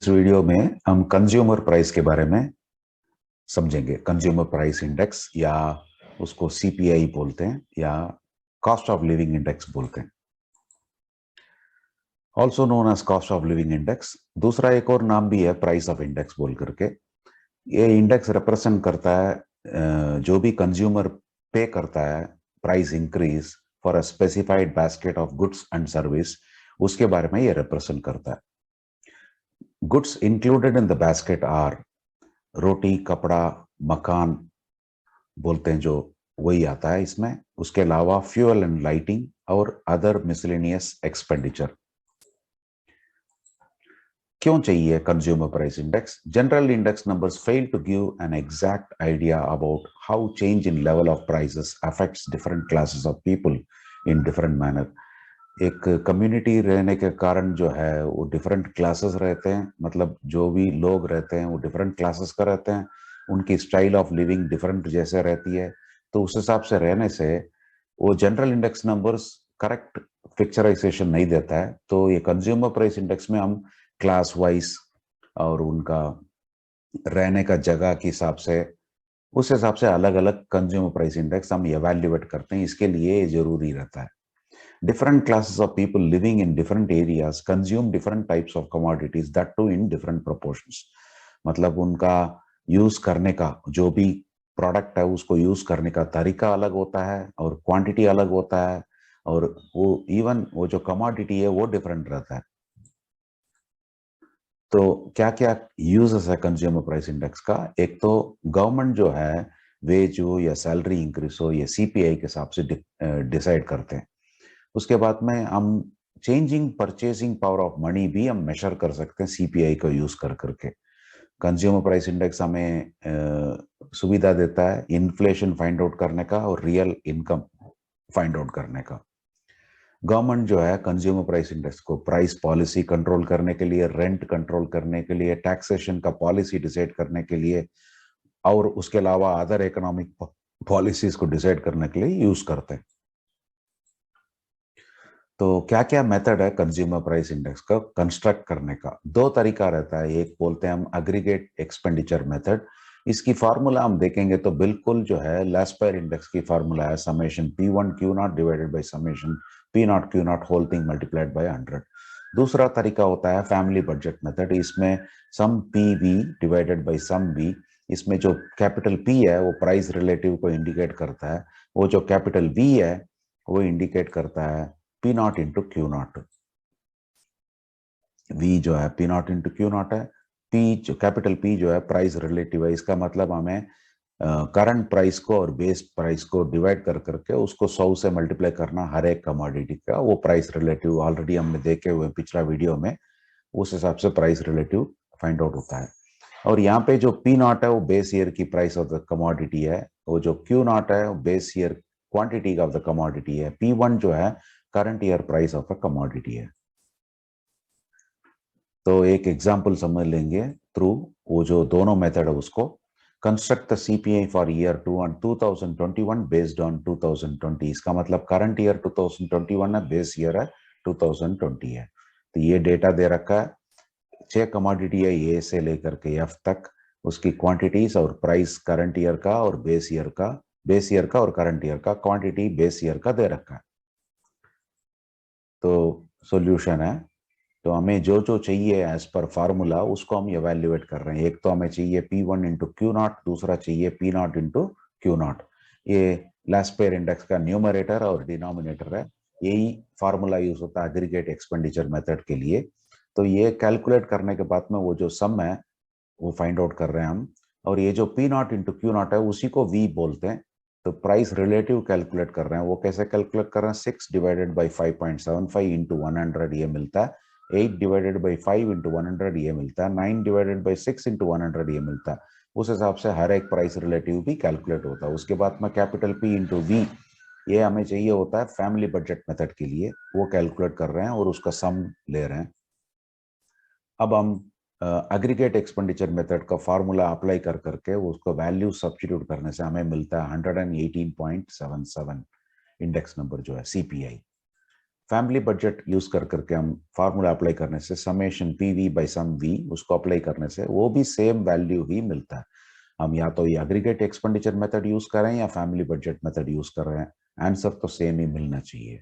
इस वीडियो में हम कंज्यूमर प्राइस के बारे में समझेंगे। कंज्यूमर प्राइस इंडेक्स या उसको सीपीआई बोलते हैं या कॉस्ट ऑफ लिविंग इंडेक्स बोलते हैं, also known as cost of living index. दूसरा एक और नाम भी है प्राइस ऑफ इंडेक्स बोल करके। ये इंडेक्स रिप्रेजेंट करता है जो भी कंज्यूमर पे करता है price increase for a specified basket of goods and service, उसके बारे में ये रिप्रेजेंट करता है। Goods included in the basket are roti, kapda, makaan बोलते हैं जो, वही आता है इसमें। उसके अलावा फ्यूल एंड लाइटिंग और अदर मिसलेनियस एक्सपेंडिचर। क्यों चाहिए consumer price index? General index numbers fail to give an exact idea about how change in level of prices affects different classes of people in different manner. एक community रहने के कारण जो है वो different classes रहते हैं, मतलब जो भी लोग रहते हैं वो डिफरेंट क्लासेस का रहते हैं, उनकी स्टाइल ऑफ लिविंग डिफरेंट जैसे रहती है, तो उस हिसाब से रहने से वो general index numbers correct picturisation नहीं देता है। तो ये कंज्यूमर प्राइस इंडेक्स में हम क्लास वाइज और उनका रहने का जगह के हिसाब से, उस हिसाब से अलग अलग कंज्यूमर प्राइस इंडेक्स हम इवैल्यूएट करते हैं। इसके लिए जरूरी रहता है। Different classes of people living in different areas consume different types of commodities, that too in different proportions. मतलब उनका यूज करने का जो भी प्रोडक्ट है उसको यूज करने का तरीका अलग होता है और क्वांटिटी अलग होता है, और वो इवन वो जो कमोडिटी है वो डिफरेंट रहता है। तो क्या क्या यूजेस है कंज्यूमर प्राइस इंडेक्स का? एक तो गवर्नमेंट जो है वेज हो या सैलरी इंक्रीज हो, ये सीपीआई के हिसाब से डिसाइड करते हैं। उसके बाद में हम changing purchasing power of money भी हम मेजर कर सकते हैं सीपीआई का यूज कर करके। कंज्यूमर प्राइस इंडेक्स हमें सुविधा देता है इन्फ्लेशन फाइंड आउट करने का और रियल इनकम फाइंड आउट करने का। गवर्नमेंट जो है कंज्यूमर प्राइस इंडेक्स को प्राइस पॉलिसी कंट्रोल करने के लिए, रेंट कंट्रोल करने के लिए, टैक्सेशन का पॉलिसी डिसाइड करने के लिए और उसके अलावा अदर इकोनॉमिक पॉलिसीज को डिसाइड करने के लिए यूज करते हैं। तो क्या क्या मेथड है कंज्यूमर प्राइस इंडेक्स का कंस्ट्रक्ट करने का? दो तरीका रहता है। एक बोलते हैं हम एग्रीगेट एक्सपेंडिचर मेथड। इसकी फार्मूला हम देखेंगे तो बिल्कुल जो है लास्पेयर इंडेक्स की फार्मूला है summation P1 Q not divided by summation P not Q not whole thing multiplied by 100। दूसरा तरीका होता है फैमिली बजट मेथड। इसमें sum PV divided by sum V। इसमें जो कैपिटल P है वो प्राइस रिलेटिव को इंडिकेट करता है, वो जो कैपिटल V है वो इंडिकेट करता है P not into Q not. V जो है P not into Q not है। P जो कैपिटल P जो है प्राइस रिलेटिव है। इसका मतलब हमें करंट प्राइस को और बेस प्राइस को डिवाइड कर करके उसको 100 से मल्टीप्लाई करना हर एक कमोडिटी का। वो प्राइस रिलेटिव ऑलरेडी हमने देखे हुए पिछला वीडियो में, उस हिसाब से प्राइस रिलेटिव फाइंड आउट होता है। और यहाँ पे जो P नॉट है वो बेस ईयर की प्राइस ऑफ द कमोडिटी है, वो जो Q नॉट है वो base year quantity of the commodity है। P1 जो है current year price of a commodity है। तो एक एग्जांपल समझ लेंगे थ्रू वो जो दोनों मेथड है उसको। Construct the CPI for year 2021 based on 2020। इसका मतलब करंट ईयर 2021 है, बेस ईयर है 2020 है। तो ये डेटा दे रखा है, 6 कमोडिटी है ए से लेकर के एफ तक, उसकी क्वांटिटीज और प्राइस करंट ईयर का और बेस ईयर का, बेस ईयर का और करंट ईयर का, क्वांटिटी बेस ईयर का दे रखा है। तो सॉल्यूशन है, तो हमें जो जो चाहिए एज पर फार्मूला उसको हम इवेल्युएट कर रहे हैं। एक तो हमें चाहिए P1 इंटू क्यू नॉट, दूसरा चाहिए P not into Q not. ये लास्पेयर इंडेक्स का न्यूमरेटर और डिनोमिनेटर है। यही फार्मूला यूज होता है एग्रीगेट एक्सपेंडिचर मेथड के लिए। तो ये कैलकुलेट करने के बाद में वो जो सम है वो फाइंड आउट कर रहे हैं हम, और ये जो P not into Q not है उसी को V बोलते हैं। तो प्राइस रिलेटिव कैलकुलेट कर रहे हैं। वो कैसे कैलकुलेट कर रहे हैं? 6 डिवाइडेड बाई 5.75 इंटू 100 ये मिलता है। 8 डिवाइडेड बाई 5 इंटू 100 ये मिलता है। 9 डिवाइडेड बाई 6 इंटू 100 ये मिलता है। उस हिसाब से हर एक प्राइस रिलेटिव भी कैलकुलेट होता है। उसके बाद में कैपिटल P इंटू V ये हमें चाहिए होता है फैमिली बजट मेथड के लिए, वो कैलकुलेट कर रहे हैं और उसका सम ले रहे हैं। अब हम एग्रीगेट एक्सपेंडिचर मेथड का फार्मूला अप्लाई कर करके उसको वैल्यू सब्स्टिट्यूट करने से हमें मिलता है 118.77 इंडेक्स नंबर जो है सीपीआई। फैमिली बजट यूज कर करके हम फार्मूला अप्लाई करने से summation PV by sum V उसको अप्लाई करने से वो भी सेम वैल्यू ही मिलता है। हम या तो ये एग्रीगेट एक्सपेंडिचर मेथड यूज कर रहे हैं या फैमिली बजट मेथड यूज कर रहे हैं, आंसर तो सेम ही मिलना चाहिए।